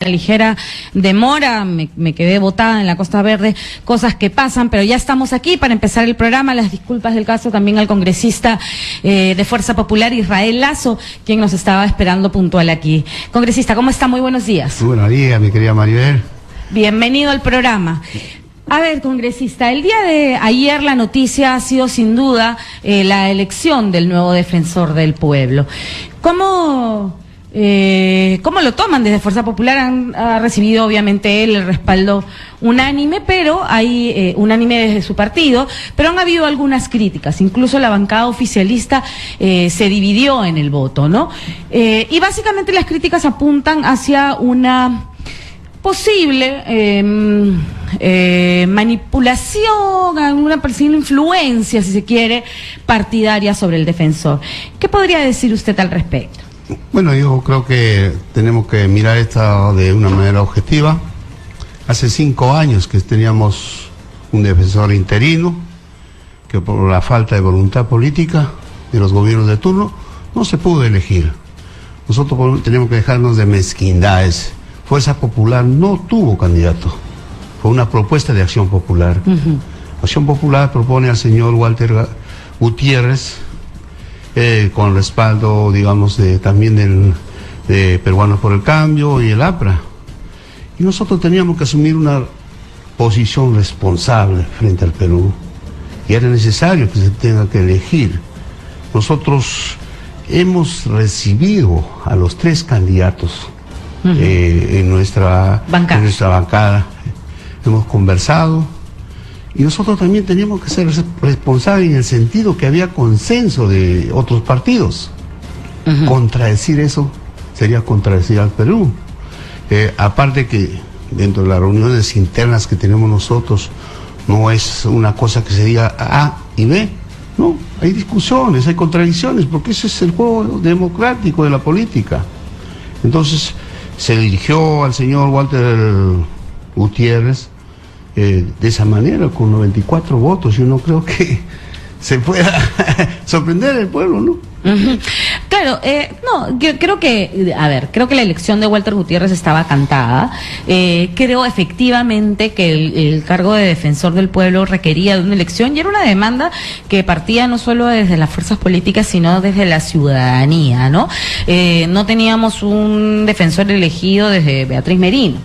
ligera demora, me quedé botada en la Costa Verde, cosas que pasan, pero ya estamos aquí para empezar el programa. Las disculpas del caso también al congresista de Fuerza Popular, Israel Lazo, quien nos estaba esperando puntual aquí. Congresista, ¿cómo está? Muy buenos días. Muy buenos días, mi querida Maribel. Bienvenido al programa. A ver, congresista, el día de ayer la noticia ha sido sin duda la elección del nuevo defensor del pueblo. ¿Cómo lo toman desde Fuerza Popular? Ha recibido obviamente él el respaldo unánime, pero hay unánime desde su partido, pero han habido algunas críticas, incluso la bancada oficialista se dividió en el voto, ¿no? Y básicamente las críticas apuntan hacia una posible manipulación, alguna posible influencia, si se quiere, partidaria sobre el defensor. ¿Qué podría decir usted al respecto? Bueno, yo creo que tenemos que mirar esto de una manera objetiva. Hace 5 años que teníamos un defensor interino, que por la falta de voluntad política de los gobiernos de turno, no se pudo elegir. Nosotros tenemos que dejarnos de mezquindades. Fuerza Popular no tuvo candidato. Fue una propuesta de Acción Popular. Acción Popular propone al señor Walter Gutiérrez, con respaldo, digamos, también de Peruanos por el Cambio y el APRA. Y nosotros teníamos que asumir una posición responsable frente al Perú. Y era necesario que se tenga que elegir. Nosotros hemos recibido a los 3 candidatos en nuestra bancada. Hemos conversado. Y nosotros también teníamos que ser responsables en el sentido que había consenso de otros partidos. Contradecir eso sería contradecir al Perú. Aparte que dentro de las reuniones internas que tenemos nosotros, no es una cosa que se diga A y B. No, hay discusiones, hay contradicciones, porque ese es el juego democrático de la política. Entonces, se dirigió al señor Walter Gutiérrez de esa manera, con 94 votos. Yo no creo que se pueda sorprender al pueblo, ¿no? Claro, no, yo creo que, creo que la elección de Walter Gutiérrez estaba cantada. Creo efectivamente que el cargo de defensor del pueblo requería de una elección, y era una demanda que partía no solo desde las fuerzas políticas, sino desde la ciudadanía, ¿no? No teníamos un defensor elegido desde Beatriz Merino.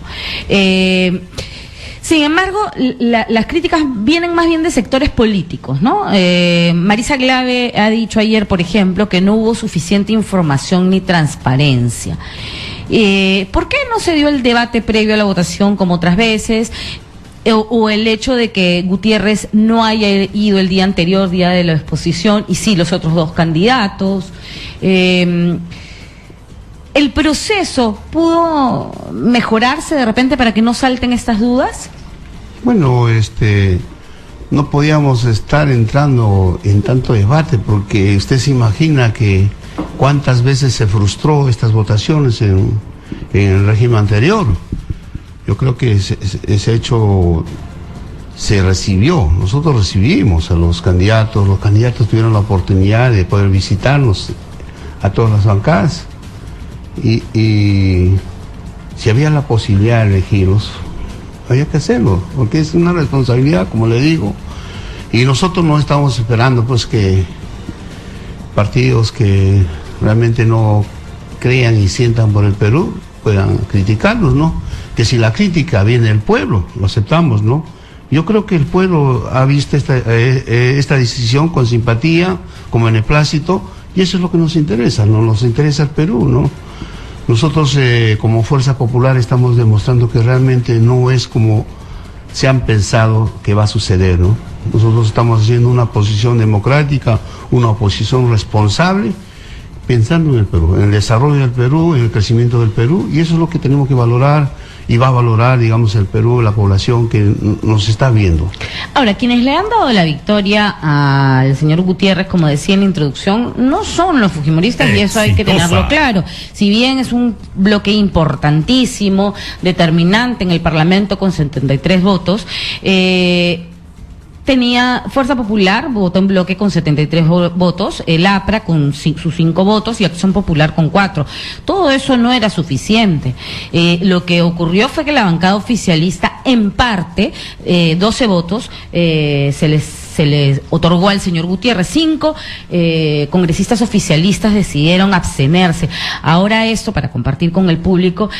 Sin embargo, las críticas vienen más bien de sectores políticos, ¿no? Marisa Glave ha dicho ayer, por ejemplo, que no hubo suficiente información ni transparencia. ¿Por qué no se dio el debate previo a la votación como otras veces? O el hecho de que Gutiérrez no haya ido el día anterior, día de la exposición, y sí los otros 2 candidatos. ¿El proceso pudo mejorarse de repente para que no salten estas dudas? Bueno, no podíamos estar entrando en tanto debate, porque usted se imagina que cuántas veces se frustró estas votaciones en el régimen anterior. Yo creo que ese hecho se recibió. Nosotros recibimos a los candidatos tuvieron la oportunidad de poder visitarnos a todas las bancadas. Y si había la posibilidad de elegirlos, había que hacerlo, porque es una responsabilidad, como le digo. Y nosotros no estamos esperando pues que partidos que realmente no crean y sientan por el Perú puedan criticarnos, ¿no? Que si la crítica viene del pueblo, lo aceptamos, ¿no? Yo creo que el pueblo ha visto esta decisión con simpatía, con beneplácito, y eso es lo que nos interesa, ¿no? Nos interesa el Perú, ¿no? Nosotros como Fuerza Popular estamos demostrando que realmente no es como se han pensado que va a suceder, ¿no? Nosotros estamos haciendo una posición democrática, una oposición responsable, pensando en el Perú, en el desarrollo del Perú, en el crecimiento del Perú, y eso es lo que tenemos que valorar, y va a valorar, digamos, el Perú, la población que nos está viendo. Ahora, quienes le han dado la victoria al señor Gutiérrez, como decía en la introducción, no son los fujimoristas, y eso hay que tenerlo claro. Si bien es un bloque importantísimo, determinante en el Parlamento con 73 votos, tenía Fuerza Popular, votó en bloque con 73 votos, el APRA con sus 5 votos y Acción Popular con 4. Todo eso no era suficiente. Lo que ocurrió fue que la bancada oficialista, en parte, 12 votos, se les otorgó al señor Gutiérrez. 5 congresistas oficialistas decidieron abstenerse. Ahora esto, para compartir con el público,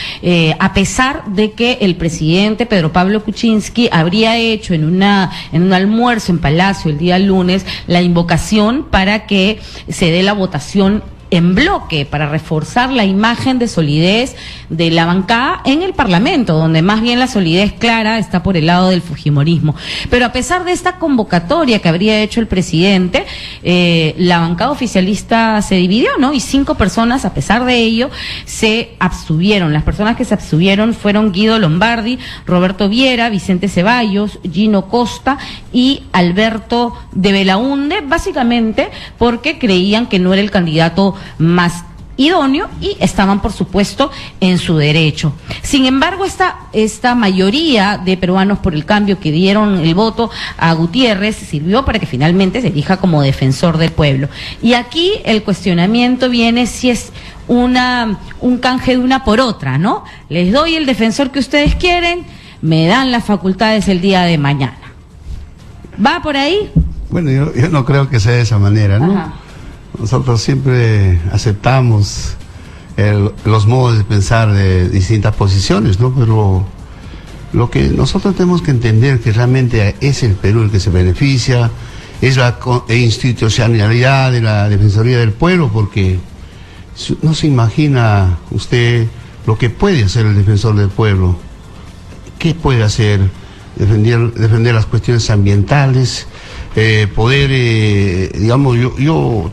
a pesar de que el presidente Pedro Pablo Kuczynski habría hecho en un almuerzo en Palacio el día lunes la invocación para que se dé la votación en bloque, para reforzar la imagen de solidez de la bancada en el Parlamento, donde más bien la solidez clara está por el lado del fujimorismo. Pero a pesar de esta convocatoria que habría hecho el presidente, la bancada oficialista se dividió, ¿no? Y 5 personas, a pesar de ello, se abstuvieron. Las personas que se abstuvieron fueron Guido Lombardi, Roberto Viera, Vicente Ceballos, Gino Costa y Alberto de Belaunde, básicamente porque creían que no era el candidato más idóneo y estaban, por supuesto, en su derecho. Sin embargo, esta mayoría de peruanos por el cambio que dieron el voto a Gutiérrez sirvió para que finalmente se elija como defensor del pueblo. Y aquí el cuestionamiento viene si es un canje de una por otra, ¿no? Les doy el defensor que ustedes quieren, me dan las facultades el día de mañana. ¿Va por ahí? Bueno, yo no creo que sea de esa manera, ¿no? Ajá. Nosotros siempre aceptamos los modos de pensar de distintas posiciones, ¿no? Pero lo que nosotros tenemos que entender que realmente es el Perú el que se beneficia, es la institucionalidad de la Defensoría del Pueblo, porque no se imagina usted lo que puede hacer el defensor del pueblo. ¿Qué puede hacer? Defender las cuestiones ambientales, digamos, yo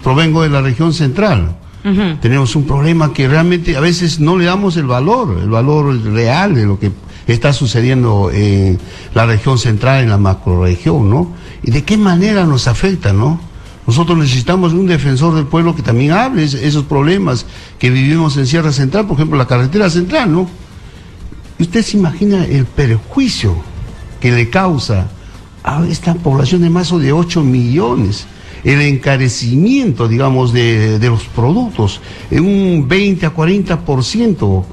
provengo de la región central. Uh-huh. Tenemos un problema que realmente a veces no le damos el valor real de lo que está sucediendo en la región central, en la macrorregión, ¿no? Y de qué manera nos afecta, ¿no? Nosotros necesitamos un defensor del pueblo que también hable esos problemas que vivimos en Sierra Central, por ejemplo, la carretera central, ¿no? Y usted se imagina el perjuicio que le causa a esta población de más de 8 millones, el encarecimiento, digamos, de los productos, en un 20 a 40%,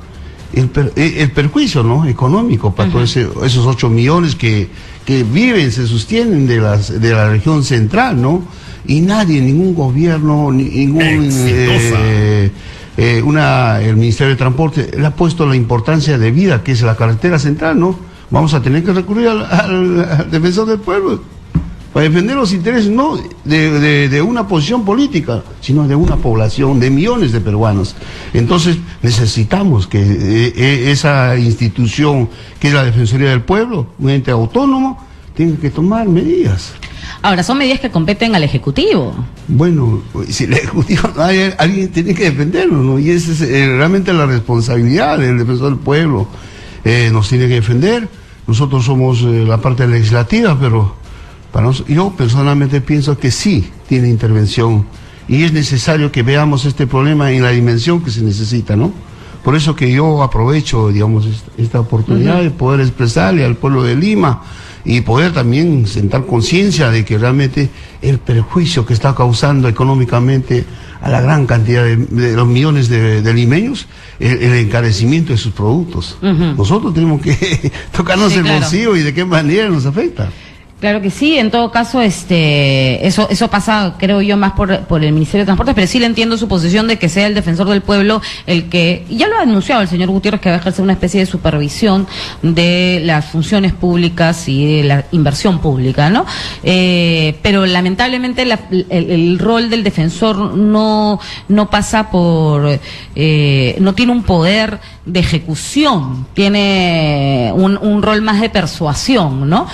el perjuicio, ¿no?, económico para todos esos 8 millones que viven, se sostienen de la región central, ¿no? Y nadie, ningún gobierno, el Ministerio de Transporte le ha puesto la importancia de vida que es la carretera central, ¿no? Vamos a tener que recurrir al defensor del pueblo para defender los intereses no de una posición política, sino de una población, de millones de peruanos. Entonces necesitamos que esa institución que es la Defensoría del Pueblo, un ente autónomo, tenga que tomar medidas. Ahora, son medidas que competen al Ejecutivo. Bueno, si el Ejecutivo no hay, alguien tiene que defenderlo, ¿no? Y esa es realmente la responsabilidad del defensor del pueblo. Nos tiene que defender. Nosotros somos la parte legislativa, pero yo personalmente pienso que sí tiene intervención y es necesario que veamos este problema en la dimensión que se necesita, ¿no? Por eso que yo aprovecho, digamos, esta oportunidad de poder expresarle al pueblo de Lima y poder también sentar conciencia de que realmente el perjuicio que está causando económicamente a la gran cantidad de los millones de limeños, el encarecimiento de sus productos. Nosotros tenemos que tocarnos el bolsillo y de qué manera nos afecta. Claro que sí, en todo caso, eso pasa, creo yo, más por el Ministerio de Transportes, pero sí le entiendo su posición de que sea el defensor del pueblo el que, y ya lo ha anunciado el señor Gutiérrez, que va a ejercer una especie de supervisión de las funciones públicas y de la inversión pública, ¿no? Pero lamentablemente el rol del defensor no pasa por, no tiene un poder de ejecución, tiene un rol más de persuasión, ¿no?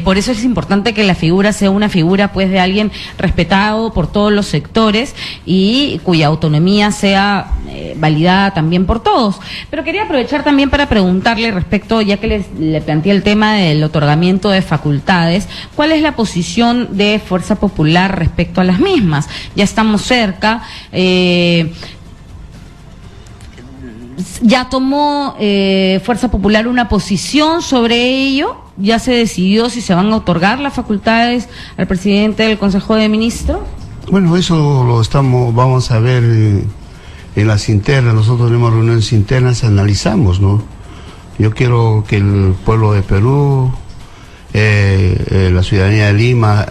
Por eso es importante que la figura sea una figura, pues, de alguien respetado por todos los sectores y cuya autonomía sea validada también por todos. Pero quería aprovechar también para preguntarle respecto, ya que le planteé el tema del otorgamiento de facultades, ¿cuál es la posición de Fuerza Popular respecto a las mismas? Ya estamos cerca. ¿Ya tomó Fuerza Popular una posición sobre ello? ya se decidió si se van a otorgar las facultades al presidente del Consejo de Ministros? Bueno, eso vamos a ver en las internas. Nosotros tenemos reuniones internas, analizamos, ¿no? Yo quiero que el pueblo de Perú, la ciudadanía de Lima,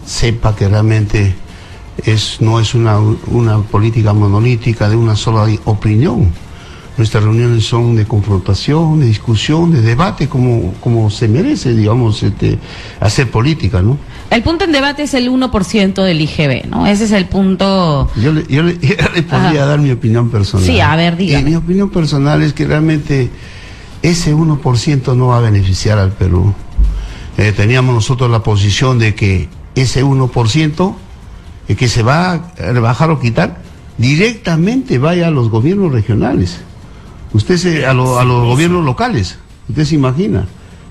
sepa que realmente no es una política monolítica de una sola opinión. Nuestras reuniones son de confrontación, de discusión, de debate, como se merece, digamos, hacer política, ¿no? El punto en debate es el 1% del IGB, ¿no? Ese es el punto... Yo le podría dar mi opinión personal. Sí, a ver, dígame. Mi opinión personal es que realmente ese 1% no va a beneficiar al Perú. Teníamos nosotros la posición de que ese 1% que se va a rebajar o quitar directamente vaya a los gobiernos regionales. A los gobiernos locales. Usted se imagina,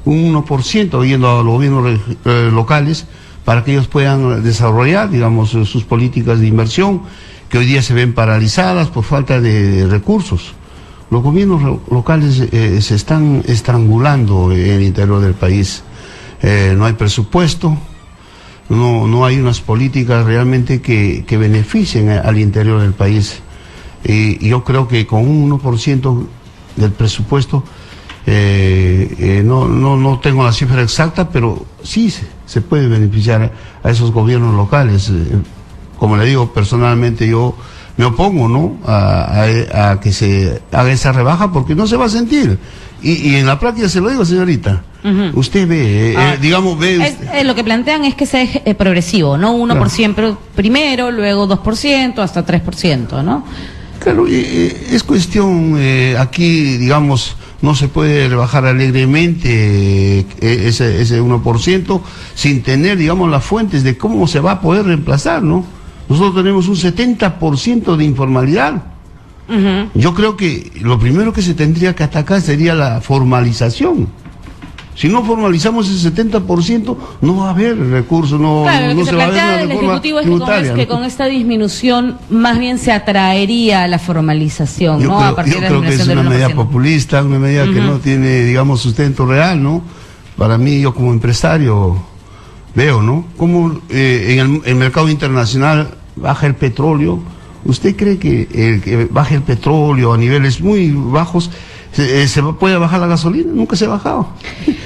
un 1% yendo a los gobiernos locales para que ellos puedan desarrollar, digamos, sus políticas de inversión que hoy día se ven paralizadas por falta de recursos. Los gobiernos locales se están estrangulando en el interior del país. No hay presupuesto, no hay unas políticas realmente que beneficien al interior del país. Y yo creo que con un 1% del presupuesto, no tengo la cifra exacta, pero sí se puede beneficiar a esos gobiernos locales. Como le digo, personalmente yo me opongo, ¿no?, a que se haga esa rebaja, porque no se va a sentir. Y en la práctica se lo digo, señorita. Usted ve, digamos, lo que plantean es que sea progresivo, ¿no? 1% primero, luego 2%, hasta 3%, ¿no? Claro, es cuestión, aquí, digamos, no se puede rebajar alegremente ese 1% sin tener, digamos, las fuentes de cómo se va a poder reemplazar, ¿no? Nosotros tenemos un 70% de informalidad. Yo creo que lo primero que se tendría que atacar sería la formalización. Si no formalizamos ese 70%, no va a haber recursos, no se va a ver una reforma Ejecutivo es tributaria, que con esta disminución más bien se atraería la formalización, yo ¿no? Creo, a partir yo de la creo que es una medida populista, una medida que no tiene, digamos, sustento real, ¿no? Para mí, yo como empresario veo, ¿no?, cómo en el mercado internacional baja el petróleo. ¿Usted cree que baje el petróleo a niveles muy bajos se puede bajar la gasolina? Nunca se ha bajado.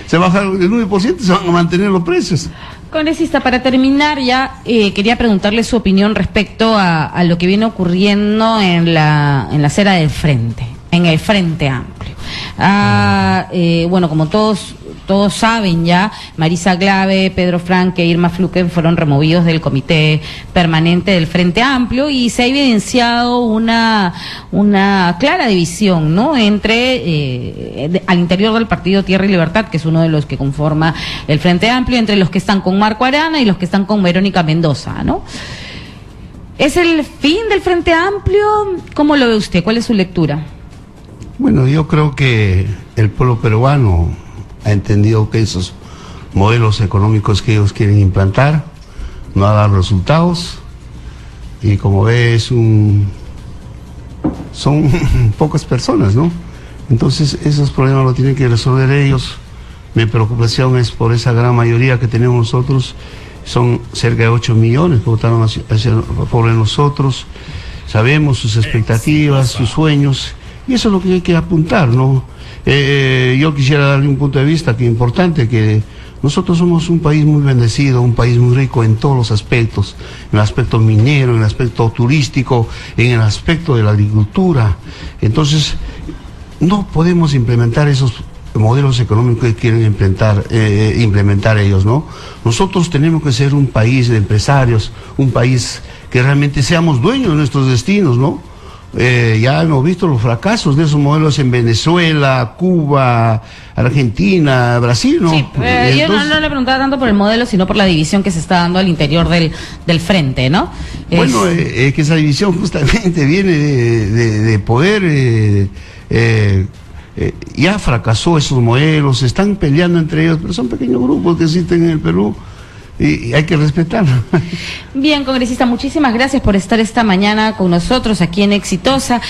Se baja el 9%, se van a mantener los precios. Congresista, para terminar ya, quería preguntarle su opinión respecto a lo que viene ocurriendo en la acera del frente, en el Frente Amplio. Bueno, como todos saben ya, Marisa Glave, Pedro Franque e Irma Fluken fueron removidos del comité permanente del Frente Amplio y se ha evidenciado una clara división, ¿no?, entre al interior del partido Tierra y Libertad, que es uno de los que conforma el Frente Amplio, entre los que están con Marco Arana y los que están con Verónica Mendoza, ¿no? ¿Es el fin del Frente Amplio? ¿Cómo lo ve usted? ¿Cuál es su lectura? Bueno, yo creo que el pueblo peruano ha entendido que esos modelos económicos que ellos quieren implantar no ha dado resultados, y como ve son pocas personas, ¿no? Entonces esos problemas los tienen que resolver ellos. Mi preocupación es por esa gran mayoría que tenemos nosotros. Son cerca de 8 millones que votaron por nosotros. Sabemos sus expectativas, sus sueños, y eso es lo que hay que apuntar, ¿no? Yo quisiera darle un punto de vista que es importante, que nosotros somos un país muy bendecido, un país muy rico en todos los aspectos, en el aspecto minero, en el aspecto turístico, en el aspecto de la agricultura. Entonces, no podemos implementar esos modelos económicos que quieren implementar ellos, ¿no? Nosotros tenemos que ser un país de empresarios, un país que realmente seamos dueños de nuestros destinos, ¿no? Ya hemos visto los fracasos de esos modelos en Venezuela, Cuba, Argentina, Brasil, ¿no? Sí, yo no le preguntaba tanto por el modelo, sino por la división que se está dando al interior del frente, ¿no? Bueno, que esa división justamente viene de poder, ya fracasó esos modelos, se están peleando entre ellos, pero son pequeños grupos que existen en el Perú. Y hay que respetarlo. Bien, congresista, muchísimas gracias por estar esta mañana con nosotros aquí en Exitosa.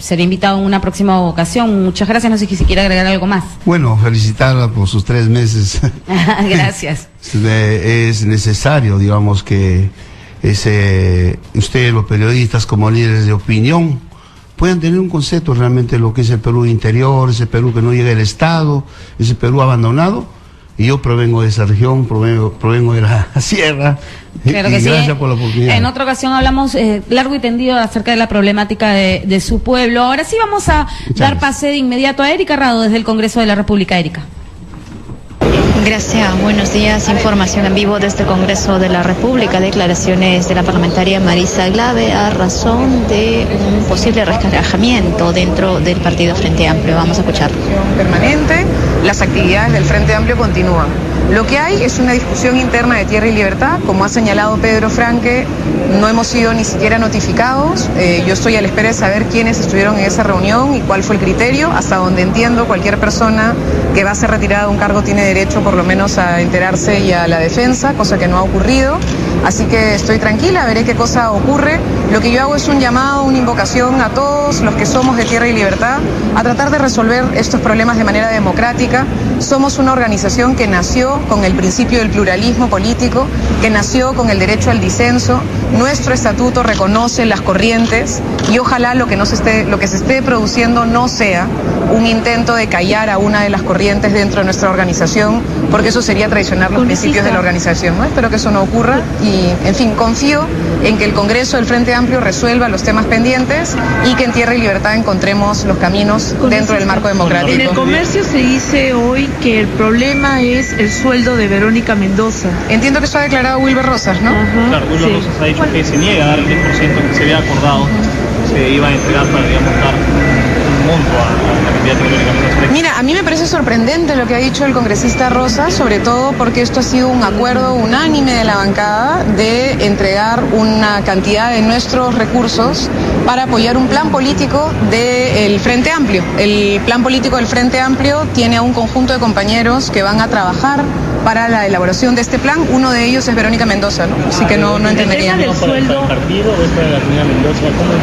será invitado en una próxima ocasión. Muchas gracias, no sé si quiere agregar algo más. Bueno, felicitarla por sus 3 meses. Gracias. Es necesario, digamos, que ustedes, los periodistas, como líderes de opinión, puedan tener un concepto realmente de lo que es el Perú interior, ese Perú que no llega al Estado, ese Perú abandonado. Y yo provengo de esa región, provengo de la sierra. Claro que sí. Gracias por la oportunidad. En otra ocasión hablamos largo y tendido acerca de la problemática de su pueblo. Ahora sí vamos a dar pase de inmediato a Erika Rado desde el Congreso de la República. Erika. Gracias, buenos días. Información en vivo desde el Congreso de la República. Declaraciones de la parlamentaria Marisa Glave a razón de un posible resquebrajamiento dentro del partido Frente Amplio. Vamos a escuchar. Permanente, las actividades del Frente Amplio continúan. Lo que hay es una discusión interna de Tierra y Libertad. Como ha señalado Pedro Franque, no hemos sido ni siquiera notificados. Yo estoy a la espera de saber quiénes estuvieron en esa reunión y cuál fue el criterio. Hasta donde entiendo, cualquier persona que va a ser retirada de un cargo tiene derecho por lo menos a enterarse y a la defensa, cosa que no ha ocurrido. Así que estoy tranquila, veré qué cosa ocurre. Lo que yo hago es un llamado, una invocación a todos los que somos de Tierra y Libertad a tratar de resolver estos problemas de manera democrática. Somos una organización que nació con el principio del pluralismo político, que nació con el derecho al disenso. Nuestro estatuto reconoce las corrientes y ojalá lo que se esté produciendo no sea un intento de callar a una de las corrientes dentro de nuestra organización, porque eso sería traicionar los principios de la organización, ¿no? Espero que eso no ocurra y, en fin, confío en que el Congreso del Frente Amplio resuelva los temas pendientes y que en Tierra y Libertad encontremos los caminos dentro del marco democrático. En el comercio se dice hoy que el problema es el sueldo de Verónica Mendoza. Entiendo que eso ha declarado Wilber Rosas, ¿no? Claro, Wilber Rosas ha dicho que se niega a dar el 10% que se había acordado, se iba a entregar para, digamos, dar un monto a la candidata Verónica Mendoza. Mira, a mí me parece sorprendente lo que ha dicho el congresista Rosas, sobre todo porque esto ha sido un acuerdo unánime de la bancada de entregar una cantidad de nuestros recursos para apoyar un plan político del Frente Amplio. El plan político del Frente Amplio tiene a un conjunto de compañeros que van a trabajar para la elaboración de este plan. Uno de ellos es Verónica Mendoza, ¿no? Así que no entendería. ¿El sueldo partido o es para la señora Mendoza?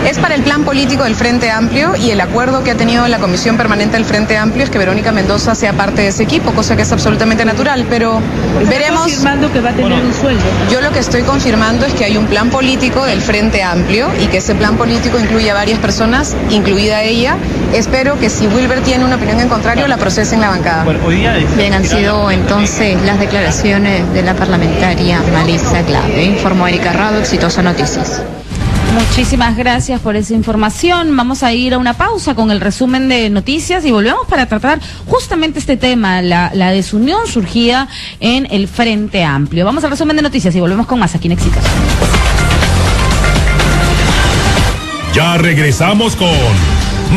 Es para el plan político del Frente Amplio y el acuerdo que ha tenido la Comisión Permanente del Frente Amplio es que Verónica Mendoza sea parte de ese equipo, cosa que es absolutamente natural, pero veremos. Confirmando que va a tener un sueldo. Yo lo que estoy confirmando es que hay un plan político del Frente Amplio y que ese plan político incluye a varias personas, incluida ella. Espero que si Wilber tiene una opinión en contrario, la procese en la bancada. Bueno, hoy día Bien, han sido entonces las declaraciones de la parlamentaria Marisa Glave. Informó Erika Rado, Exitosa Noticias. Muchísimas gracias por esa información. Vamos a ir a una pausa con el resumen de noticias y volvemos para tratar justamente este tema, la desunión surgida en el Frente Amplio. Vamos al resumen de noticias y volvemos con más aquí en Exitosa. Ya regresamos con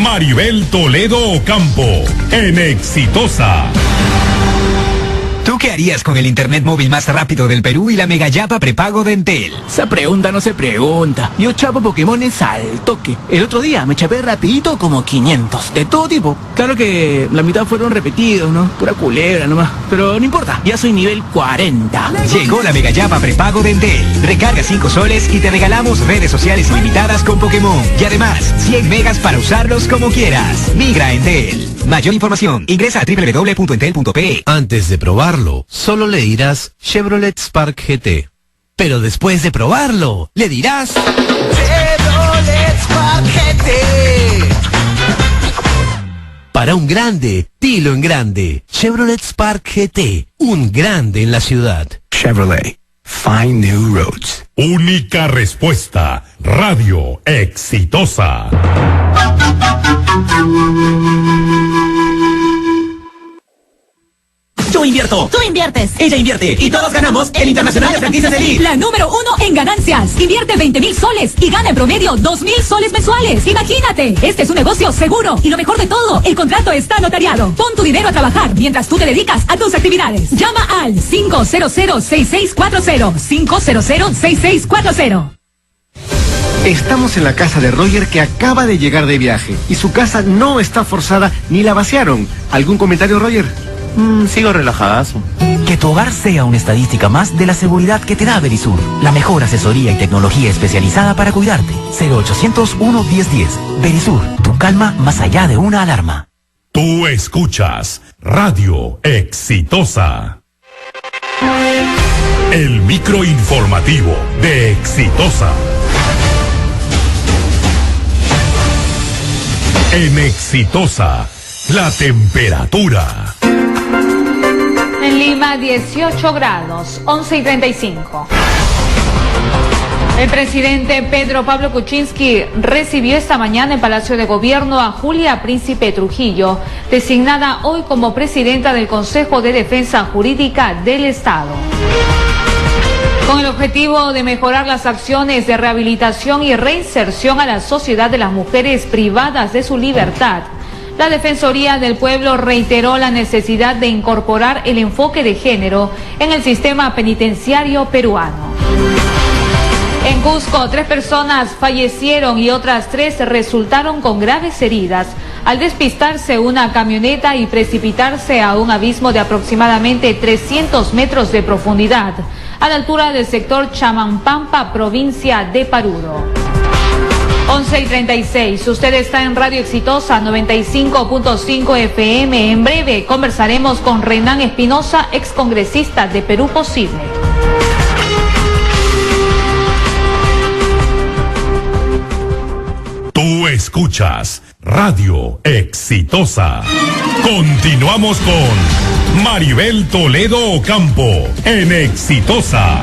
Maribel Toledo Ocampo en Exitosa. ¿Tú qué harías con el internet móvil más rápido del Perú y la mega yapa prepago de Entel? Esa pregunta no se pregunta. Yo chapo Pokémones al toque. El otro día me chapé rapidito como 500, de todo tipo. Claro que la mitad fueron repetidos, ¿no? Pura culebra nomás. Pero no importa, ya soy nivel 40. Llegó la mega yapa prepago de Entel. Recarga 5 soles y te regalamos redes sociales ilimitadas con Pokémon. Y además, 100 megas para usarlos como quieras. Migra a Entel. Mayor información, ingresa a www.entel.pe. Antes de probarlo, solo le dirás Chevrolet Spark GT. Pero después de probarlo, le dirás Chevrolet Spark GT. Para un grande, dilo en grande. Chevrolet Spark GT, un grande en la ciudad. Chevrolet, find new roads. Única respuesta, Radio Exitosa. Yo invierto. Tú inviertes. Ella invierte. Y todos ganamos el Internacional de Franquicias Elite. La número 1 en ganancias. Invierte 20.000 soles y gana en promedio 2.000 soles mensuales. Imagínate. Este es un negocio seguro. Y lo mejor de todo, el contrato está notariado. Pon tu dinero a trabajar mientras tú te dedicas a tus actividades. Llama al 500-6640. 500-6640. Estamos en la casa de Roger, que acaba de llegar de viaje y su casa no está forzada ni la vaciaron. ¿Algún comentario, Roger? Sigo relajadazo. Que tu hogar sea una estadística más de la seguridad que te da Verisur. La mejor asesoría y tecnología especializada para cuidarte. 0800 11010. Verisur, tu calma más allá de una alarma. Tú escuchas Radio Exitosa. El microinformativo de Exitosa. En Exitosa, la temperatura. En Lima, 18 grados, 11:35. El presidente Pedro Pablo Kuczynski recibió esta mañana en Palacio de Gobierno a Julia Príncipe Trujillo, designada hoy como presidenta del Consejo de Defensa Jurídica del Estado. Con el objetivo de mejorar las acciones de rehabilitación y reinserción a la sociedad de las mujeres privadas de su libertad, la Defensoría del Pueblo reiteró la necesidad de incorporar el enfoque de género en el sistema penitenciario peruano. En Cusco, 3 personas fallecieron y otras 3 resultaron con graves heridas al despistarse una camioneta y precipitarse a un abismo de aproximadamente 300 metros de profundidad, a la altura del sector Chamampampa, provincia de Paruro. 11:36, usted está en Radio Exitosa 95.5 FM. En breve conversaremos con Renan Espinosa, excongresista de Perú Posible. Tú escuchas Radio Exitosa. Continuamos con Maribel Toledo Ocampo en Exitosa.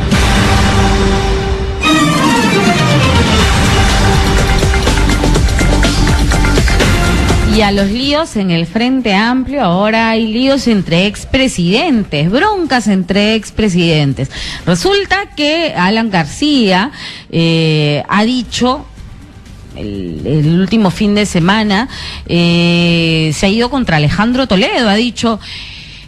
Y a los líos en el Frente Amplio, ahora hay líos entre expresidentes, broncas entre expresidentes. Resulta que Alan García ha dicho el último fin de semana, se ha ido contra Alejandro Toledo, ha dicho: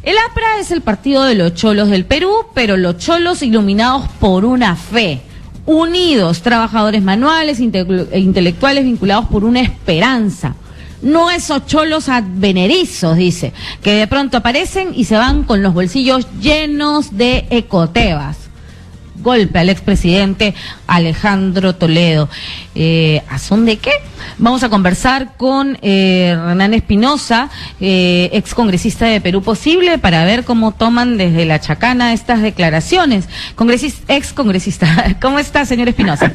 el APRA es el partido de los cholos del Perú, pero los cholos iluminados por una fe, unidos, trabajadores manuales e intelectuales vinculados por una esperanza. No esos cholos advenerizos, dice, que de pronto aparecen y se van con los bolsillos llenos de ecotebas. Golpe al expresidente Alejandro Toledo. ¿A son de qué? Vamos a conversar con Renan Espinosa, excongresista de Perú Posible, para ver cómo toman desde la chacana estas declaraciones. Excongresista, ¿cómo está, señor Espinosa?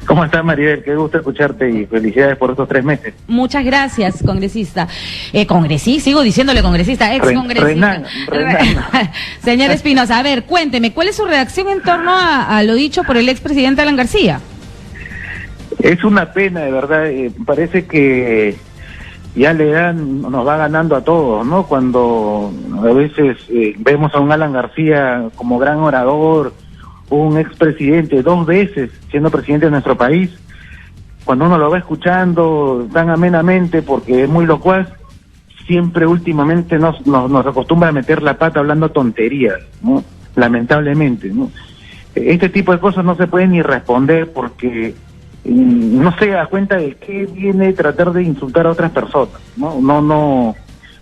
¿Cómo está, Maribel? Qué gusto escucharte y felicidades por estos 3 meses. Muchas gracias, congresista. Congresista, sigo diciéndole congresista, excongresista. Renan. Señor Espinosa, a ver, cuénteme, ¿cuál es su reacción en torno a lo dicho por el expresidente Alan García? Es una pena, de verdad. Parece que ya nos va ganando a todos, ¿no? Cuando a veces vemos a un Alan García como gran orador, un expresidente 2 veces siendo presidente de nuestro país, cuando uno lo va escuchando tan amenamente porque es muy locuaz, siempre últimamente nos acostumbra a meter la pata hablando tonterías, ¿no? Lamentablemente, ¿no? Este tipo de cosas no se pueden ni responder porque no se da cuenta de qué viene tratar de insultar a otras personas, ¿no?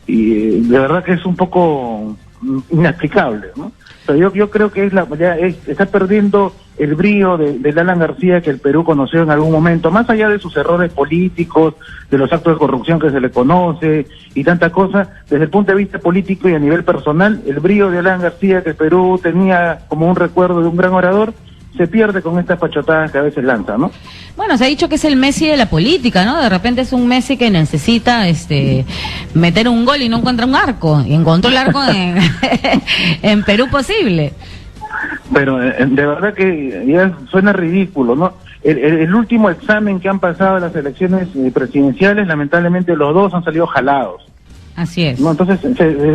Y de verdad que es un poco inexplicable, ¿no? Pero yo creo que está perdiendo el brío del Alan García que el Perú conoció en algún momento, más allá de sus errores políticos, de los actos de corrupción que se le conoce y tanta cosa. Desde el punto de vista político y a nivel personal, el brío de Alan García que el Perú tenía como un recuerdo de un gran orador se pierde con estas pachotadas que a veces lanza, ¿no? Bueno, se ha dicho que es el Messi de la política, ¿no? De repente es un Messi que necesita meter un gol y no encuentra un arco. Y encontró el arco en Perú Posible. Pero de verdad que ya suena ridículo, ¿no? El último examen que han pasado en las elecciones presidenciales, lamentablemente los 2 han salido jalados. Así es. ¿No? Entonces,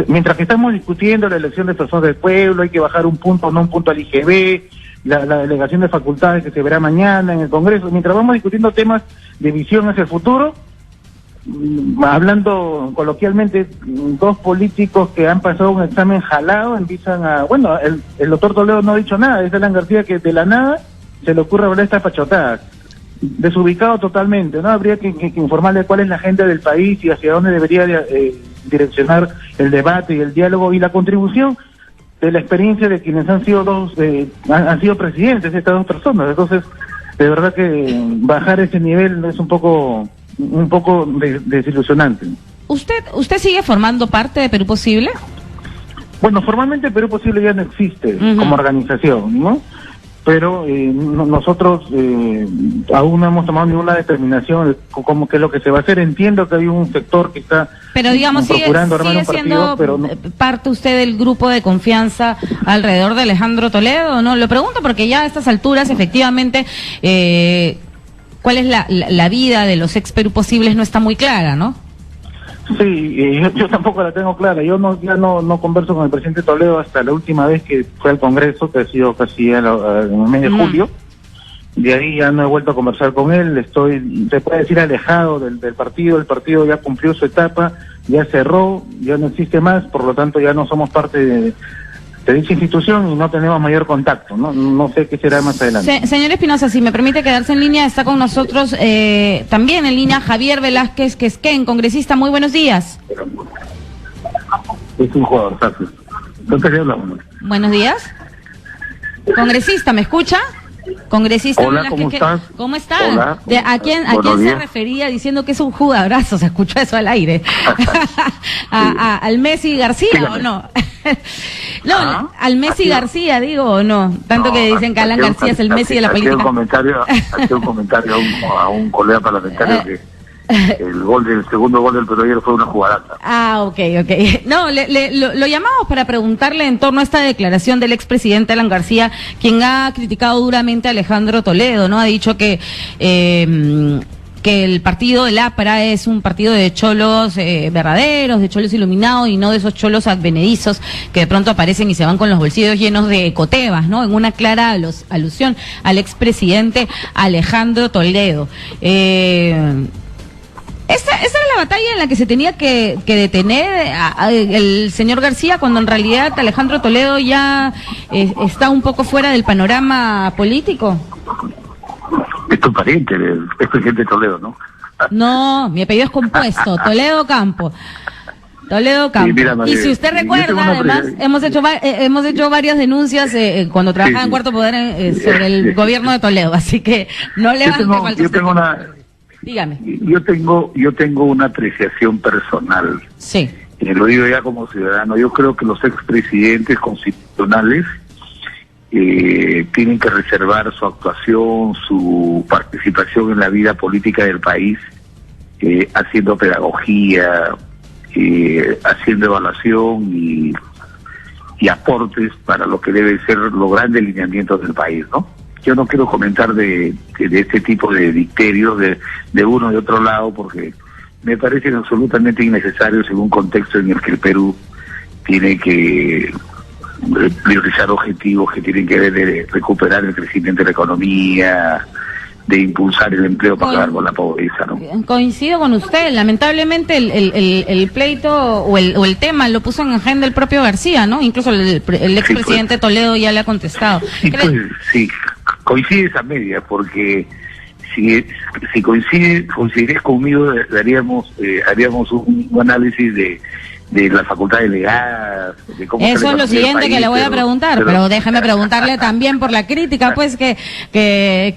mientras que estamos discutiendo la elección de personas del pueblo, hay que bajar un punto, no un punto al IGB, la delegación de facultades que se verá mañana en el Congreso, mientras vamos discutiendo temas de visión hacia el futuro, hablando coloquialmente, 2 políticos que han pasado un examen jalado empiezan a... Bueno, el doctor Toledo no ha dicho nada, es Alan García que de la nada se le ocurre hablar estas pachotadas. Desubicado totalmente, ¿no? Habría que informarle cuál es la agenda del país y hacia dónde debería direccionar el debate y el diálogo y la contribución de la experiencia de quienes han sido han sido presidentes de estas dos personas. Entonces, de verdad que bajar ese nivel es un poco desilusionante. ¿Usted sigue formando parte de Perú Posible? Bueno, formalmente Perú Posible ya no existe como organización, ¿no? Pero nosotros aún no hemos tomado ninguna determinación de cómo qué es lo que se va a hacer. Entiendo que hay un sector que está procurando armar un partido, pero no. ¿Parte usted del grupo de confianza alrededor de Alejandro Toledo? No, lo pregunto porque ya a estas alturas, efectivamente, cuál es la vida de los ex Perú Posibles no está muy clara, ¿no? Sí, yo tampoco la tengo clara. Yo ya no converso con el presidente Toledo hasta la última vez que fue al Congreso, que ha sido casi en el mes de julio. De ahí ya no he vuelto a conversar con él. Estoy, se puede decir, alejado del partido. El partido ya cumplió su etapa, ya cerró, ya no existe más, por lo tanto ya no somos parte de dicha institución y no tenemos mayor contacto, no sé qué será más adelante. Señor Espinosa, si me permite quedarse en línea, está con nosotros también en línea Javier Velázquez Quesquén, congresista. Muy buenos días. Es un jugador, ¿sabes? Buenos días. Congresista, ¿me escucha? Congresista. Hola, ¿cómo estás? ¿Cómo está? Hola. ¿A quién se refería diciendo que es un jugadorazo? ¿Se escuchó eso al aire? ¿Al Messi García? Dígame. ¿O no? No, al Messi García, digo, ¿o no? Tanto que dicen que Alan García es el Messi de la política. Hacía un comentario a un colega parlamentario que el segundo gol del Perú ayer fue una jugadaza. Ok. No, lo llamamos para preguntarle en torno a esta declaración del expresidente Alan García, quien ha criticado duramente a Alejandro Toledo, ¿no? Ha dicho que el partido del APRA es un partido de cholos verdaderos, de cholos iluminados y no de esos cholos advenedizos que de pronto aparecen y se van con los bolsillos llenos de cotebas, ¿no? En una clara alusión al expresidente Alejandro Toledo. Esa era la batalla en la que se tenía que detener el señor García, cuando en realidad Alejandro Toledo ya está un poco fuera del panorama político. Es tu pariente, es presidente Toledo, ¿no? No, mi apellido es compuesto, Toledo Campo. Sí, mira, María, y si usted recuerda, además, hemos hecho varias denuncias cuando trabajaba en Cuarto Poder sobre el gobierno de Toledo, así que no le Dígame. Yo tengo una apreciación personal. Sí. Lo digo ya como ciudadano. Yo creo que los expresidentes constitucionales tienen que reservar su actuación, su participación en la vida política del país, haciendo pedagogía, haciendo evaluación y aportes para lo que debe ser los grandes lineamientos del país, ¿no? Yo no quiero comentar de este tipo de dicterios de uno y otro lado, porque me parecen absolutamente innecesarios en un contexto en el que el Perú tiene que priorizar objetivos que tienen que ver de recuperar el crecimiento de la economía, de impulsar el empleo para acabar con la pobreza, ¿no? Coincido con usted. Lamentablemente el pleito o el tema lo puso en agenda el propio García, ¿no? Incluso el expresidente Toledo ya le ha contestado. Sí, coincides a media, porque si coincides conmigo, haríamos un análisis de las facultades legales, de cómo eso es lo siguiente que le voy a preguntar, pero déjeme preguntarle también por la crítica pues que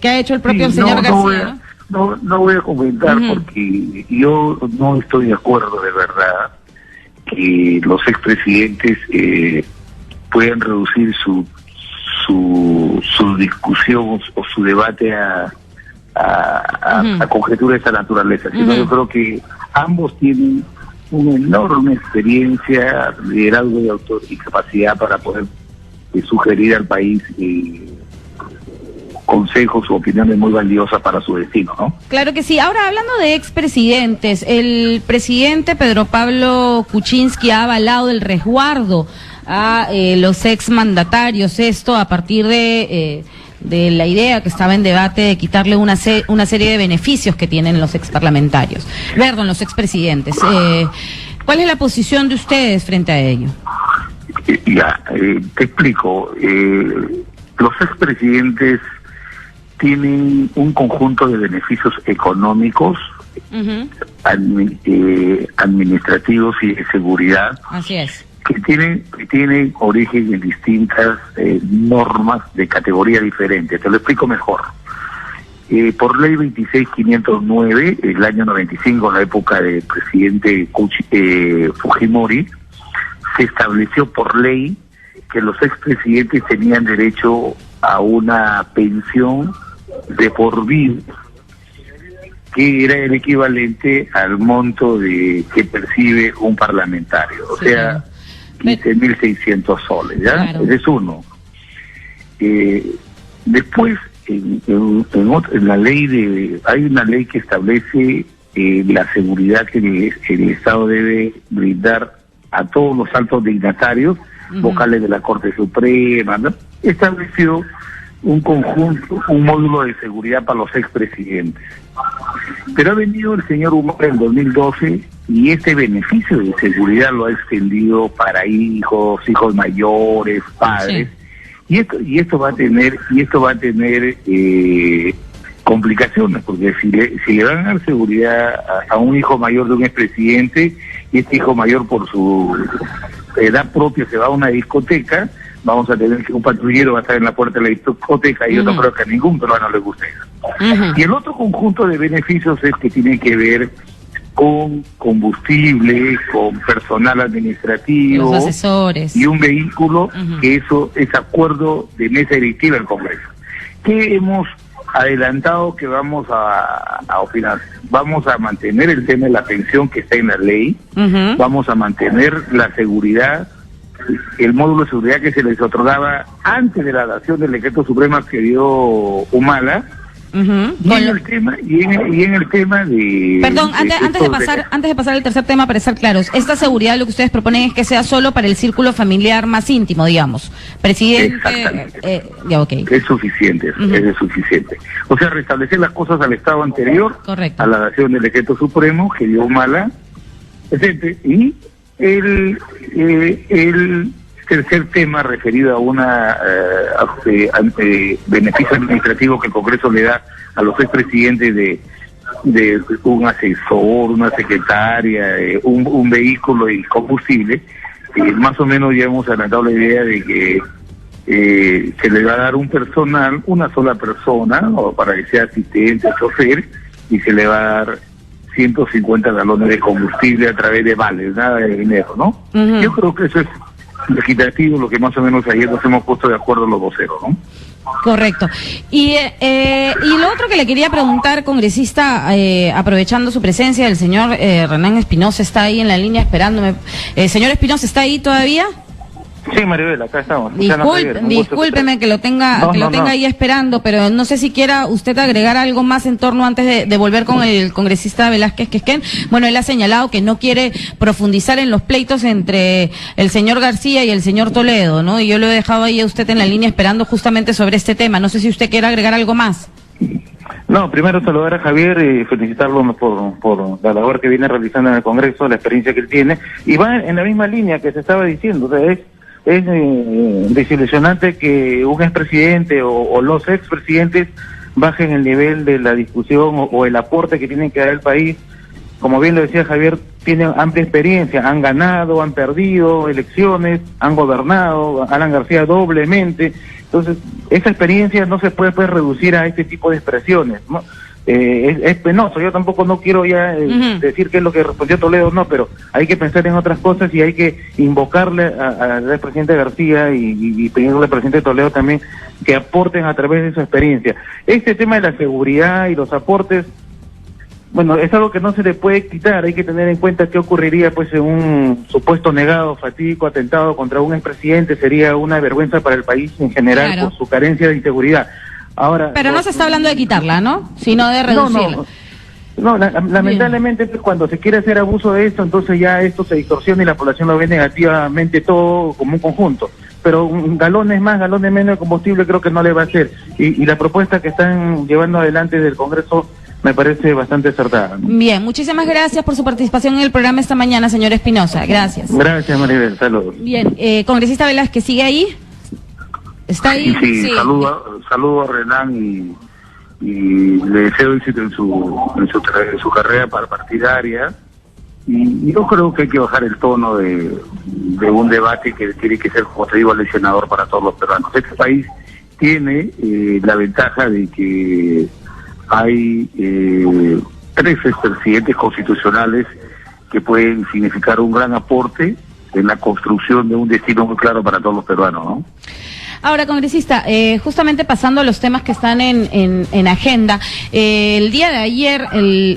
ha hecho el propio señor García. No voy a comentar porque yo no estoy de acuerdo de verdad que los expresidentes puedan reducir su discusión o su debate a conjeturas de esa naturaleza, sino yo creo que ambos tienen una enorme experiencia, liderazgo y capacidad para poder sugerir al país consejos o opiniones muy valiosas para su destino, ¿no? Claro que sí. Ahora, hablando de expresidentes, el presidente Pedro Pablo Kuczynski ha avalado el resguardo a los exmandatarios, esto a partir de la idea que estaba en debate de quitarle una serie de beneficios que tienen los exparlamentarios, los expresidentes. ¿Cuál es la posición de ustedes frente a ello? Te explico. Los expresidentes tienen un conjunto de beneficios económicos administrativos y de seguridad. Así es. Que tienen origen en distintas normas de categoría diferente. Te lo explico mejor. Por ley 26509, el año 95, en la época del presidente Fujimori, se estableció por ley que los expresidentes tenían derecho a una pensión de por vida, que era el equivalente al monto que percibe un parlamentario, o sea, 15.600 soles, ¿ya? Claro. Ese es uno. Después, en la ley hay una ley que establece la seguridad que el Estado debe brindar a todos los altos dignatarios, vocales de la Corte Suprema, ¿no? Estableció un conjunto, un módulo de seguridad para los expresidentes. Pero ha venido el señor Humala en 2012 y este beneficio de seguridad lo ha extendido para hijos mayores, padres. Sí. Y esto va a tener complicaciones, porque si le van a dar seguridad a un hijo mayor de un expresidente y este hijo mayor por su edad propia se va a una discoteca, vamos a tener que un patrullero va a estar en la puerta de la discoteca y yo no creo que a ningún peruano le guste eso. Y el otro conjunto de beneficios es que tiene que ver con combustible, con personal administrativo, los asesores y un vehículo, que eso es acuerdo de mesa directiva del Congreso, que hemos adelantado que vamos a opinar. Vamos a mantener el tema de la pensión que está en la ley, vamos a mantener la seguridad, el módulo de seguridad que se les otorgaba antes de la dación del decreto supremo que dio Humala. Y en el tema de... Perdón, antes de pasar al tercer tema, para estar claros, esta seguridad lo que ustedes proponen es que sea solo para el círculo familiar más íntimo, digamos. Presidente... ya, okay. Es suficiente, es suficiente. O sea, restablecer las cosas al estado anterior, correcto, a la dación del decreto supremo que dio Humala, etc. Y el tercer tema referido a una beneficio administrativo que el Congreso le da a los expresidentes de un asesor, una secretaria, un vehículo y combustible, más o menos ya hemos adelantado la idea de que se le va a dar un personal, una sola persona, o para que sea asistente, chofer, y se le va a dar 150 galones de combustible a través de vales, nada de dinero, ¿no? Yo creo que eso es legislativo, lo que más o menos ayer nos hemos puesto de acuerdo los voceros, ¿no? Correcto. Y lo otro que le quería preguntar, congresista, aprovechando su presencia, el señor Renan Espinosa está ahí en la línea esperándome. Señor Espinosa, ¿está ahí todavía? Sí, Maribel, acá estamos. Discúlpeme que lo tenga ahí esperando, pero no sé si quiera usted agregar algo más en torno antes de volver con el congresista Velázquez Quesquén. Bueno, él ha señalado que no quiere profundizar en los pleitos entre el señor García y el señor Toledo, ¿no? Y yo lo he dejado ahí a usted en la línea esperando justamente sobre este tema. No sé si usted quiere agregar algo más. No, primero saludar a Javier y felicitarlo por la labor que viene realizando en el Congreso, la experiencia que él tiene, y va en la misma línea que se estaba diciendo. O sea, es desilusionante que un expresidente o los expresidentes bajen el nivel de la discusión o el aporte que tienen que dar al país. Como bien lo decía Javier, tienen amplia experiencia, han ganado, han perdido elecciones, han gobernado, Alan García doblemente. Entonces, esa experiencia no se puede reducir a este tipo de expresiones, ¿no? Es penoso. Yo tampoco no quiero ya decir qué es lo que respondió Toledo, no, pero hay que pensar en otras cosas y hay que invocarle al presidente García y pedirle al presidente Toledo también que aporten a través de su experiencia. Este tema de la seguridad y los aportes, bueno, es algo que no se le puede quitar. Hay que tener en cuenta qué ocurriría pues en un supuesto negado, fatídico atentado contra un expresidente. Sería una vergüenza para el país en general, claro, por su carencia de inseguridad. Ahora, pero no se está hablando de quitarla, ¿no? Sino de reducirla. No, lamentablemente pues, cuando se quiere hacer abuso de esto, entonces ya esto se distorsiona y la población lo ve negativamente todo como un conjunto. Pero galones más, galones menos de combustible creo que no le va a hacer. Y la propuesta que están llevando adelante del Congreso me parece bastante acertada, ¿no? Bien, muchísimas gracias por su participación en el programa esta mañana, señor Espinosa. Gracias. Gracias, Maribel. Saludos. Bien, congresista Velázquez, ¿sigue ahí? ¿Está ahí? Sí. Saludo a Renan y y le deseo éxito en su carrera partidaria. Y yo creo que hay que bajar el tono de un debate que tiene que ser, como te digo, lesionador para todos los peruanos. Este país tiene la ventaja de que hay 3 expresidentes constitucionales que pueden significar un gran aporte en la construcción de un destino muy claro para todos los peruanos, ¿no? Ahora, congresista, justamente pasando a los temas que están en agenda, el día de ayer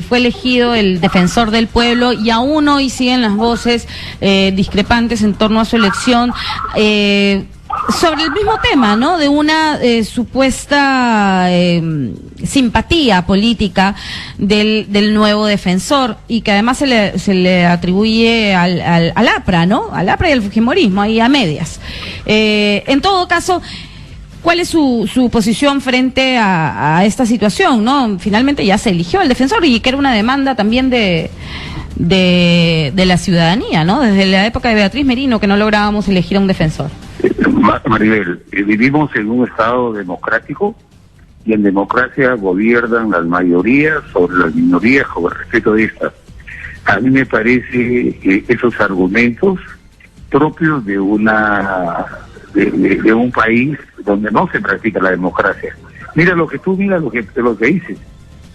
fue elegido el defensor del pueblo y aún hoy siguen las voces discrepantes en torno a su elección. Sobre el mismo tema, ¿no? De una supuesta simpatía política del nuevo defensor y que además se le atribuye al APRA, ¿no? Al APRA y al fujimorismo, ahí a medias. En todo caso, ¿cuál es su posición frente a esta situación, ¿no? Finalmente ya se eligió el defensor y que era una demanda también de la ciudadanía, ¿no? Desde la época de Beatriz Merino que no lográbamos elegir a un defensor. Maribel, vivimos en un estado democrático y en democracia gobiernan las mayorías sobre las minorías con el respeto de estas. A mí me parece que esos argumentos propios de un país donde no se practica la democracia. Mira lo que dices.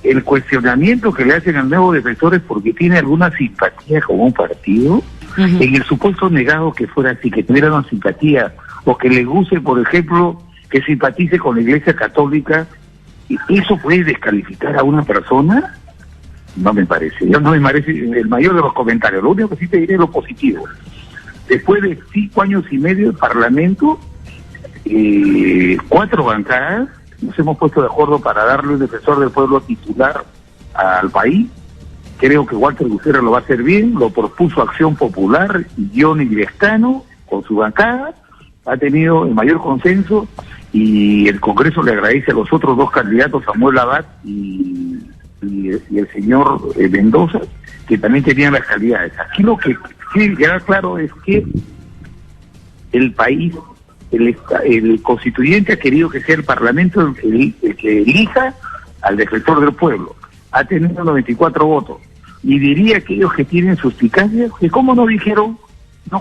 El cuestionamiento que le hacen al nuevo defensor es porque tiene alguna simpatía con un partido. En el supuesto negado que fuera así, que tuviera una simpatía, o que le guste, por ejemplo, que simpatice con la Iglesia Católica, ¿eso puede descalificar a una persona? No me parece. No me parece el mayor de los comentarios. Lo único que sí te diré es lo positivo. Después de 5 años y medio de Parlamento, 4 bancadas, nos hemos puesto de acuerdo para darle un defensor del pueblo titular al país. Creo que Walter Gutiérrez lo va a hacer bien, lo propuso Acción Popular y Johnny Lescano con su bancada, ha tenido el mayor consenso y el Congreso le agradece a los otros 2 candidatos, Samuel Abad y el señor Mendoza, que también tenían las calidades. Aquí lo que quiere quedar claro es que el país, el constituyente ha querido que sea el Parlamento el que elija al defensor del pueblo. Ha tenido 94 votos. Y diría aquellos que tienen suspicacias, que cómo no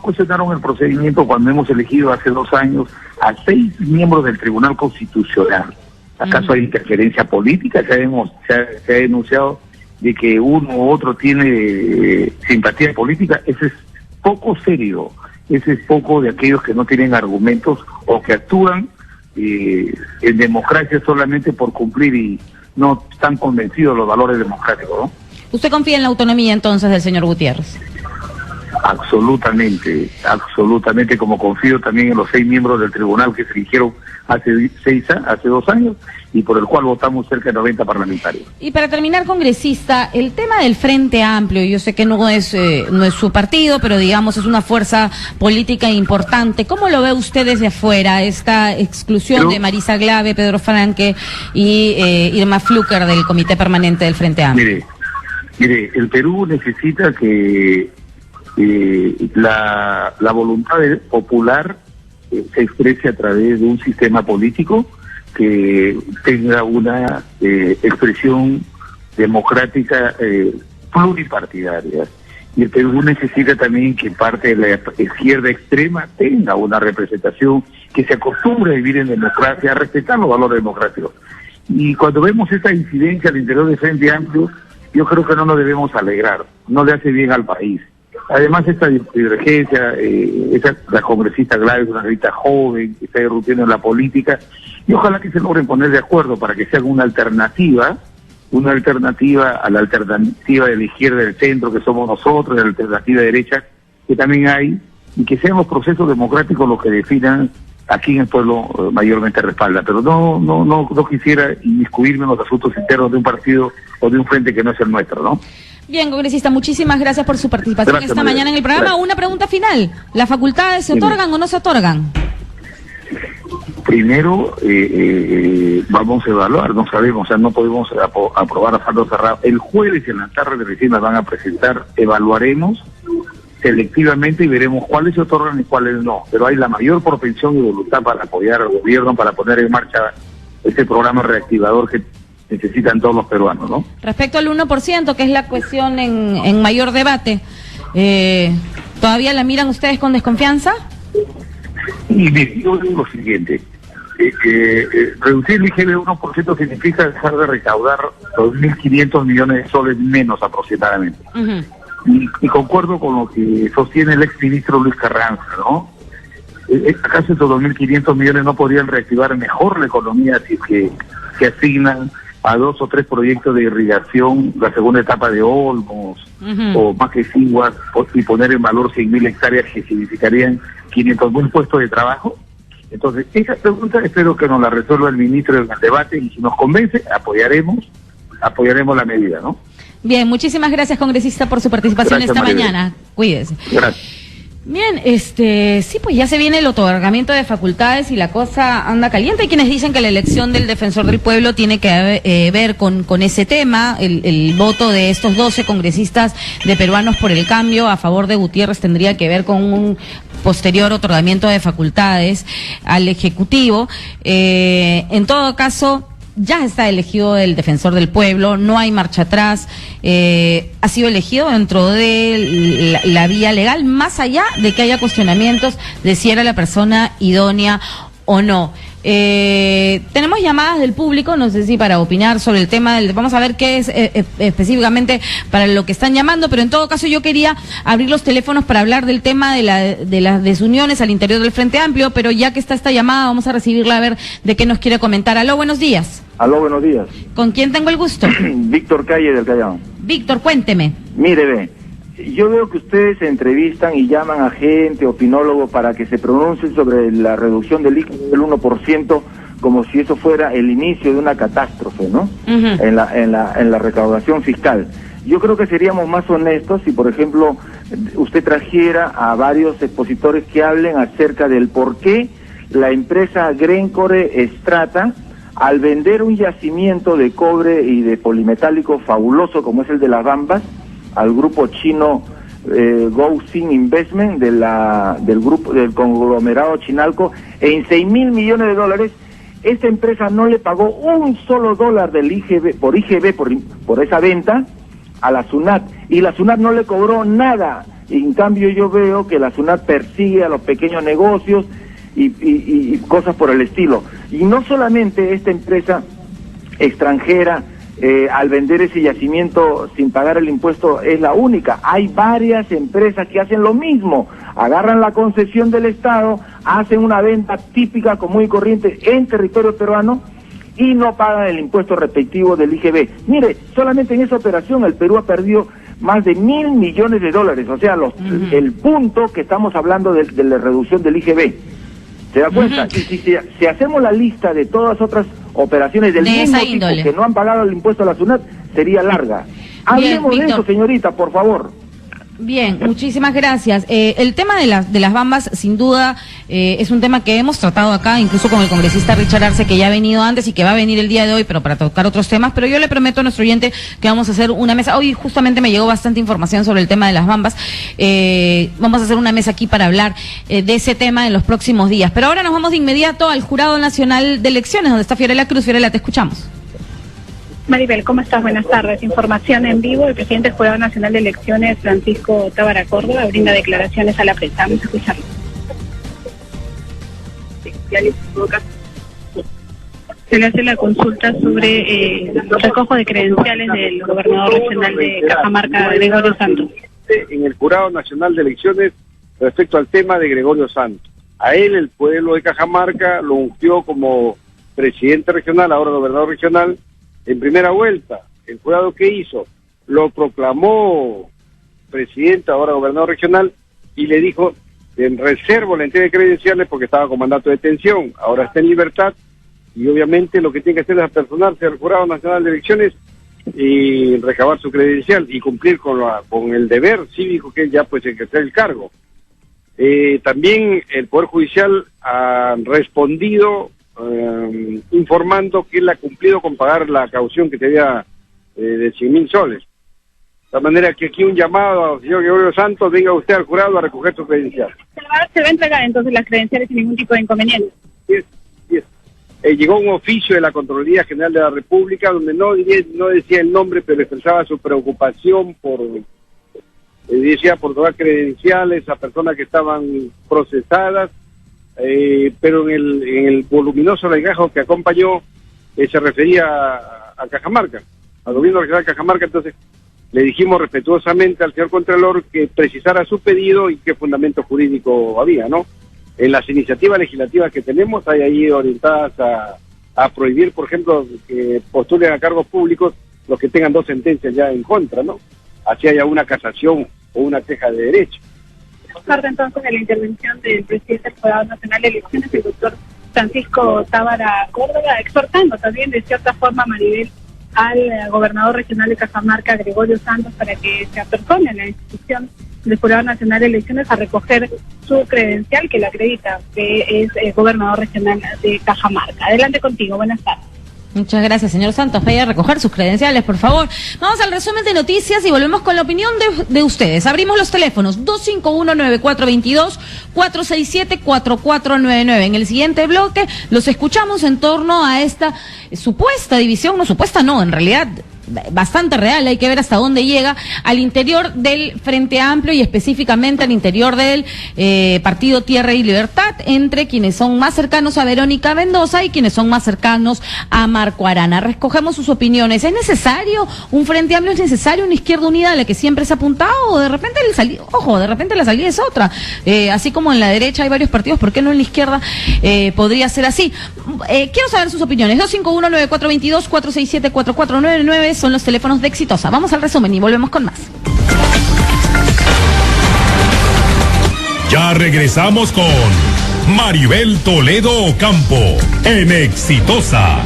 cuestionaron el procedimiento cuando hemos elegido hace 2 años a 6 miembros del Tribunal Constitucional. ¿Acaso hay interferencia política? Se ha denunciado de que uno u otro tiene simpatía política. Eso es poco serio. Ese es poco de aquellos que no tienen argumentos o que actúan en democracia solamente por cumplir y no están convencidos de los valores democráticos, ¿no? ¿Usted confía en la autonomía entonces del señor Gutiérrez? Absolutamente, como confío también en los 6 miembros del tribunal que se eligieron hace 2 años y por el cual votamos cerca de 90 parlamentarios. Y para terminar, congresista, el tema del Frente Amplio, yo sé que no es su partido, pero digamos es una fuerza política importante. ¿Cómo lo ve usted desde afuera, esta exclusión de Marisa Glave, Pedro Franque y Irma Flucker del Comité Permanente del Frente Amplio? Mire, el Perú necesita que la voluntad popular se exprese a través de un sistema político que tenga una expresión democrática pluripartidaria. Y el Perú necesita también que parte de la izquierda extrema tenga una representación, que se acostumbre a vivir en democracia, a respetar los valores democráticos. Y cuando vemos esta incidencia al interior del Frente Amplio, yo creo que no nos debemos alegrar, no le hace bien al país. Además, esta divergencia, la congresista Glave es una grita joven que está irrumpiendo en la política, y ojalá que se logren poner de acuerdo para que sea una alternativa a la alternativa de la izquierda del centro, que somos nosotros, de la alternativa derecha, que también hay, y que sean los procesos democráticos los que definan a quién el pueblo mayormente respalda. Pero no quisiera inmiscuirme en los asuntos internos de un partido o de un frente que no es el nuestro, ¿no? Bien, congresista, muchísimas gracias por su participación esta mañana en el programa. Gracias. Una pregunta final. ¿Las facultades se otorgan o no se otorgan? Primero, vamos a evaluar, no sabemos, o sea, no podemos aprobar a fondo cerrado. El jueves en la tarde recién las van a presentar, evaluaremos selectivamente y veremos cuáles se otorgan y cuáles no. Pero hay la mayor propensión y voluntad para apoyar al gobierno, para poner en marcha este programa reactivador que necesitan todos los peruanos, ¿no? Respecto al 1%, que es la cuestión en mayor debate, ¿todavía la miran ustedes con desconfianza? Y mire, yo digo lo siguiente, reducir el IGB 1% significa dejar de recaudar 2.500 millones de soles menos aproximadamente. Y concuerdo con lo que sostiene el exministro Luis Carranza, ¿no? ¿Acaso esos 2.500 millones no podrían reactivar mejor la economía si que asignan a 2 o 3 proyectos de irrigación, la segunda etapa de Olmos o Maquesiguas, y poner en valor 100.000 hectáreas que significarían 500.000 puestos de trabajo? Entonces, esa pregunta espero que nos la resuelva el ministro en el debate, y si nos convence, apoyaremos la medida, ¿no? Bien, muchísimas gracias, congresista, por su participación esta mañana. Cuídese. Gracias. Bien, sí, pues ya se viene el otorgamiento de facultades y la cosa anda caliente. Hay quienes dicen que la elección del defensor del pueblo tiene que ver con ese tema. El voto de estos 12 congresistas de Peruanos por el Cambio a favor de Gutiérrez tendría que ver con un posterior otorgamiento de facultades al Ejecutivo. En todo caso, ya está elegido el defensor del pueblo, no hay marcha atrás, ha sido elegido dentro de la vía legal, más allá de que haya cuestionamientos de si era la persona idónea o no. Tenemos llamadas del público, no sé si para opinar sobre el tema vamos a ver qué es específicamente para lo que están llamando, pero en todo caso yo quería abrir los teléfonos para hablar del tema de las desuniones al interior del Frente Amplio, pero ya que está esta llamada vamos a recibirla a ver de qué nos quiere comentar. Aló, buenos días. Aló, buenos días. ¿Con quién tengo el gusto? Víctor Calle del Callao. Víctor, cuénteme. Mire, ve, yo veo que ustedes se entrevistan y llaman a gente, opinólogos, para que se pronuncien sobre la reducción del IGB del 1%, como si eso fuera el inicio de una catástrofe, ¿no? En la recaudación fiscal. Yo creo que seríamos más honestos si, por ejemplo, usted trajera a varios expositores que hablen acerca del por qué la empresa Glencore Strata, al vender un yacimiento de cobre y de polimetálico fabuloso como es el de Las Bambas, al grupo chino Goxin Investment del grupo del conglomerado Chinalco, en $6.000 millones, esta empresa no le pagó un solo dólar del IGB por esa venta a la SUNAT, y la SUNAT no le cobró nada. En cambio yo veo que la SUNAT persigue a los pequeños negocios y cosas por el estilo. Y no solamente esta empresa extranjera al vender ese yacimiento sin pagar el impuesto es la única. Hay varias empresas que hacen lo mismo, agarran la concesión del Estado, hacen una venta típica, común y corriente en territorio peruano y no pagan el impuesto respectivo del IGB. Mire, solamente en esa operación el Perú ha perdido más de $1.000 millones, o sea, el punto que estamos hablando de la reducción del IGB. ¿Se da cuenta? Y si hacemos la lista de todas otras operaciones del mismo tipo que no han pagado el impuesto a la SUNAT, sería larga. Hablemos de eso, señorita, por favor. Bien, muchísimas gracias. El tema de las Bambas, sin duda, es un tema que hemos tratado acá, incluso con el congresista Richard Arce, que ya ha venido antes y que va a venir el día de hoy, pero para tocar otros temas. Pero yo le prometo a nuestro oyente que vamos a hacer una mesa. Hoy justamente me llegó bastante información sobre el tema de las Bambas. Vamos a hacer una mesa aquí para hablar de ese tema en los próximos días. Pero ahora nos vamos de inmediato al Jurado Nacional de Elecciones, donde está Fiorella Cruz. Fiorella, te escuchamos. Maribel, ¿cómo estás? Buenas tardes. Información en vivo. El presidente del Jurado Nacional de Elecciones, Francisco Tábara Córdoba, brinda declaraciones a la prensa. Vamos a escucharlo. Se le hace la consulta sobre el recojo de credenciales del gobernador regional de Cajamarca, Gregorio Santos. En el Jurado Nacional de Elecciones respecto al tema de Gregorio Santos. A él el pueblo de Cajamarca lo ungió como presidente regional, ahora gobernador regional, en primera vuelta. El jurado que hizo, lo proclamó presidente, ahora gobernador regional, y le dijo, en reservo la entrega de credenciales porque estaba con mandato de detención, ahora está en libertad, y obviamente lo que tiene que hacer es apersonarse al Jurado Nacional de Elecciones y recabar su credencial y cumplir con el deber cívico que es ya pues ejercer el cargo. También el Poder Judicial ha respondido informando que él ha cumplido con pagar la caución que tenía de 100.000 soles. De tal manera que aquí un llamado al señor Gregorio Santos, venga usted al jurado a recoger su credencial. Se va a entregar entonces las credenciales sin ningún tipo de inconveniente. Sí. llegó un oficio de la Contraloría General de la República donde no decía el nombre, pero expresaba su preocupación por tomar credenciales a personas que estaban procesadas, pero en el voluminoso legajo que acompañó se refería a Cajamarca, al gobierno regional de Cajamarca. Entonces le dijimos respetuosamente al señor Contralor que precisara su pedido y qué fundamento jurídico había, ¿no? En las iniciativas legislativas que tenemos hay ahí orientadas a prohibir, por ejemplo, que postulen a cargos públicos los que tengan 2 sentencias ya en contra, ¿no? Así haya una casación o una queja de derecho. Parte entonces de la intervención del presidente del Jurado Nacional de Elecciones, el doctor Francisco Tábara Córdoba, exhortando también de cierta forma, Maribel, al gobernador regional de Cajamarca, Gregorio Santos, para que se apersone en la institución del Jurado Nacional de Elecciones a recoger su credencial que le acredita que es gobernador regional de Cajamarca. Adelante contigo, buenas tardes. Muchas gracias, señor Santos. Vaya a recoger sus credenciales, por favor. Vamos al resumen de noticias y volvemos con la opinión de ustedes. Abrimos los teléfonos 251-9422, 467-4499. En el siguiente bloque los escuchamos en torno a esta supuesta división, no supuesta no, en realidad bastante real, hay que ver hasta dónde llega al interior del Frente Amplio y específicamente al interior del Partido Tierra y Libertad, entre quienes son más cercanos a Verónica Mendoza y quienes son más cercanos a Marco Arana. Recogemos sus opiniones. ¿Es necesario un Frente Amplio? ¿Es necesario una izquierda unida a la que siempre se ha apuntado? ¿O de repente de repente la salida es otra? Así como en la derecha hay varios partidos, ¿por qué no en la izquierda podría ser así? Quiero saber sus opiniones. 251-9422, 467-4499 son los teléfonos de Exitosa. Vamos al resumen y volvemos con más. Ya regresamos con Maribel Toledo Ocampo en Exitosa.